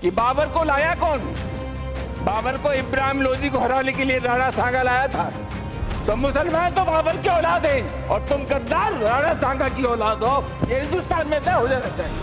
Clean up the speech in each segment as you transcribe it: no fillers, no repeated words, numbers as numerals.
कि बाबर को लाया कौन? बाबर को इब्राहिम लोधी को हराने के लिए राणा सांगा लाया था। तो मुसलमान तो बाबर की औलाद हैं और तुम गद्दार राणा सांगा की औलाद हो। ये हिंदुस्तान में तय हो जाना चाहिए।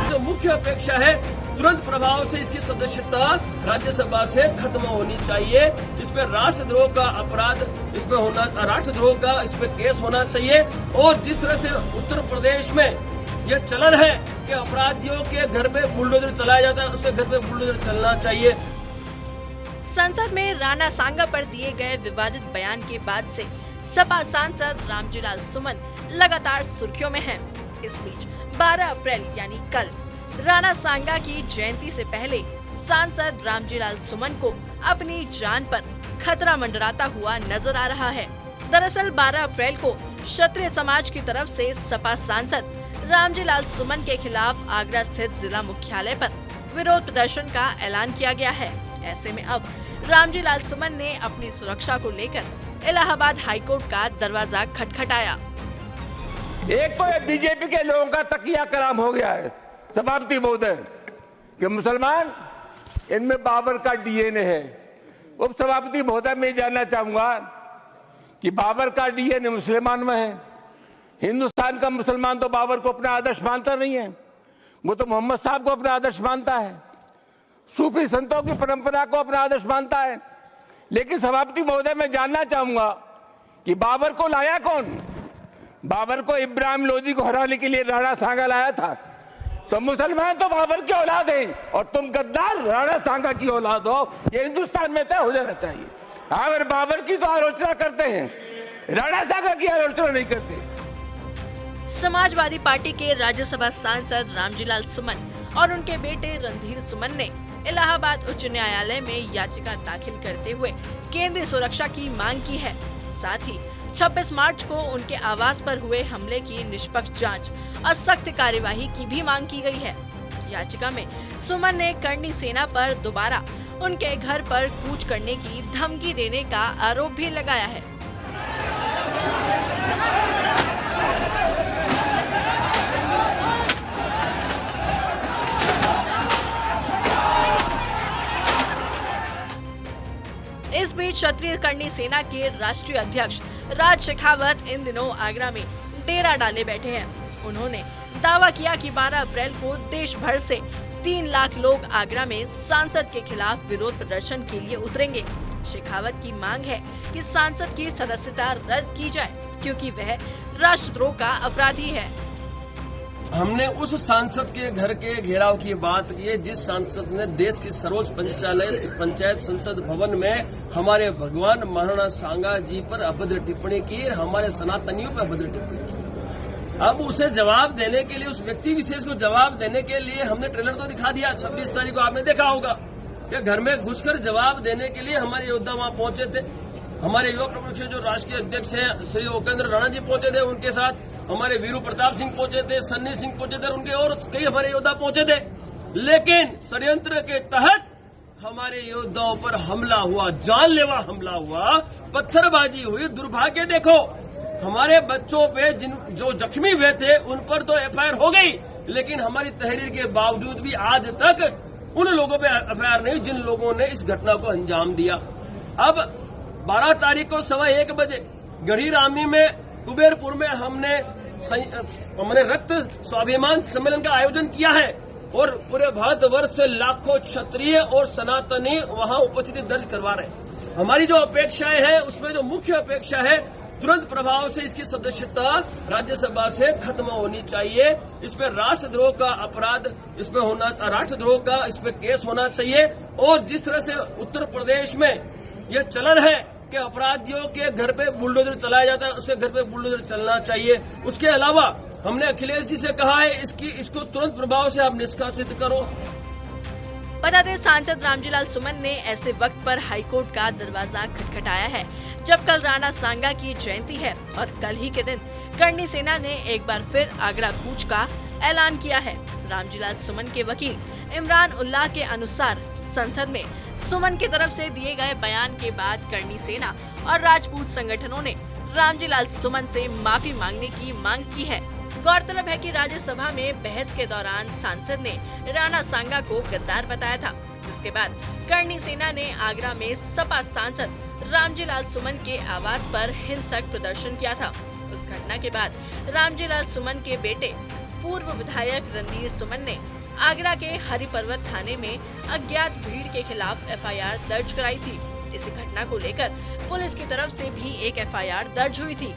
जो मुख्य अपेक्षा है तुरंत प्रभाव से इसकी सदस्यता राज्यसभा से खत्म होनी चाहिए। इसमें राष्ट्रद्रोह का अपराध इसमें होना, राष्ट्रद्रोह का इसमें केस होना चाहिए। और जिस तरह से उत्तर प्रदेश में ये चलन है कि अपराधियों के घर पे बुलडोजर चलाया जाता है, उसके घर पे बुलडोजर चलना चाहिए। संसद में राणा सांगा पर दिए गए विवादित बयान के बाद से सपा सांसद रामजीलाल सुमन लगातार सुर्खियों में हैं। इस बीच 12 अप्रैल यानी कल राणा सांगा की जयंती से पहले सांसद रामजीलाल सुमन को अपनी जान पर खतरा मंडराता हुआ नजर आ रहा है। दरअसल 12 अप्रैल को क्षत्रिय समाज की तरफ से सपा सांसद रामजीलाल सुमन के खिलाफ आगरा स्थित जिला मुख्यालय पर विरोध प्रदर्शन का ऐलान किया गया है। ऐसे में अब रामजीलाल सुमन ने अपनी सुरक्षा को लेकर इलाहाबाद हाईकोर्ट का दरवाजा खटखटाया। एक तो ये बीजेपी के लोगों का तकिया कलाम हो गया है सभापति महोदय कि मुसलमान इनमें बाबर का डीएनए है। उप सभापति महोदय मैं जानना चाहूंगा कि बाबर का डीएनए मुसलमान में है। हिंदुस्तान का मुसलमान तो बाबर को अपना आदर्श मानता नहीं है, वो तो मोहम्मद साहब को अपना आदर्श मानता है, सूफी संतों की परंपरा को अपना आदर्श मानता है। लेकिन सभापति महोदय मैं जानना चाहूंगा कि बाबर को लाया कौन? बाबर को इब्राहिम लोधी को हराने के लिए राणा सांगा लाया था। तो मुसलमान तो बाबर की औलाद हैं और तुम गद्दार राणा सांगा की औलाद हो। ये हिंदुस्तान में तय हो जाना चाहिए। अगर बाबर की तो आलोचना करते हैं, राणा सांगा की आलोचना नहीं करते। समाजवादी पार्टी के राज्यसभा सांसद रामजीलाल सुमन और उनके बेटे रणधीर सुमन ने इलाहाबाद उच्च न्यायालय में याचिका दाखिल करते हुए केंद्रीय सुरक्षा की मांग की है। साथ ही 26 मार्च को उनके आवास पर हुए हमले की निष्पक्ष जांच और सख्त कार्यवाही की भी मांग की गई है। याचिका में सुमन ने करनी सेना पर दोबारा उनके घर पर कूच करने की धमकी देने का आरोप भी लगाया है। इस बीच क्षत्रिय करनी सेना के राष्ट्रीय अध्यक्ष राज शेखावत इन दिनों आगरा में डेरा डाले बैठे हैं। उन्होंने दावा किया कि 12 अप्रैल को देश भर से 3 लाख लोग आगरा में सांसद के खिलाफ विरोध प्रदर्शन के लिए उतरेंगे। शेखावत की मांग है कि सांसद की सदस्यता रद्द की जाए क्योंकि वह राष्ट्रद्रोह का अपराधी है। हमने उस सांसद के घर के घेराव की बात की है जिस सांसद ने देश की सर्वोच्च पंचायत संसद भवन में हमारे भगवान महाराणा सांगा जी पर अभद्र टिप्पणी की, हमारे सनातनियों पर अभद्र टिप्पणी की। अब उसे जवाब देने के लिए, उस व्यक्ति विशेष को जवाब देने के लिए हमने ट्रेलर तो दिखा दिया। 26 तारीख को आपने देखा होगा कि घर में घुसकर जवाब देने के लिए हमारे योद्धा वहां पहुंचे थे। हमारे युवा प्रमुख जो राष्ट्रीय अध्यक्ष हैं श्री उपेंद्र राणा जी पहुंचे थे, उनके साथ हमारे वीरू प्रताप सिंह पहुंचे थे, सन्नी सिंह पहुंचे थे, उनके और कई हमारे योद्धा पहुंचे थे। लेकिन षड्यंत्र के तहत हमारे योद्धाओं पर हमला हुआ, जानलेवा हमला हुआ, पत्थरबाजी हुई। दुर्भाग्य देखो, हमारे बच्चों पे जो जख्मी हुए थे उन पर तो एफआईआर हो गई, लेकिन हमारी तहरीर के बावजूद भी आज तक उन लोगों पे एफआईआर नहीं जिन लोगों ने इस घटना को अंजाम दिया। अब 12 तारीख को 1:15 बजे गढ़ी रामी में कुबेरपुर में हमने रक्त स्वाभिमान सम्मेलन का आयोजन किया है और पूरे भारतवर्ष से लाखों क्षत्रिय और सनातनी वहां उपस्थिति दर्ज करवा रहे हैं। हमारी जो अपेक्षाएं हैं उसमें जो मुख्य अपेक्षा है तुरंत प्रभाव से इसकी सदस्यता राज्यसभा से खत्म होनी चाहिए। इसमें राष्ट्रद्रोह का अपराध इसमें होना, राष्ट्रद्रोह का इसमें केस होना चाहिए। और जिस तरह से उत्तर प्रदेश में ये चलन है कि अपराधियों के घर पे बुलडोजर चलाया जाता है, उसके घर पे बुलडोजर चलना चाहिए। उसके अलावा हमने अखिलेश जी से कहा है इसको तुरंत प्रभाव से आप निष्कासित करो। बता दें, सांसद रामजीलाल सुमन ने ऐसे वक्त पर हाईकोर्ट का दरवाजा खटखटाया है जब कल राणा सांगा की जयंती है और कल ही के दिन करनी सेना ने एक बार फिर आगरा कूच का ऐलान किया है। रामजीलाल सुमन के वकील इमरान उल्लाह के अनुसार संसद में सुमन की तरफ से दिए गए बयान के बाद करणी सेना और राजपूत संगठनों ने रामजीलाल सुमन से माफी मांगने की मांग की है। गौरतलब है कि राज्यसभा में बहस के दौरान सांसद ने राणा सांगा को गद्दार बताया था, जिसके बाद करणी सेना ने आगरा में सपा सांसद रामजीलाल सुमन के आवास पर हिंसक प्रदर्शन किया था। उस घटना के बाद रामजीलाल सुमन के बेटे पूर्व विधायक रणधीर सुमन ने आगरा के हरिपर्वत थाने में अज्ञात भीड़ के खिलाफ एफआईआर दर्ज कराई थी। इसी घटना को लेकर पुलिस की तरफ से भी एक एफआईआर दर्ज हुई थी।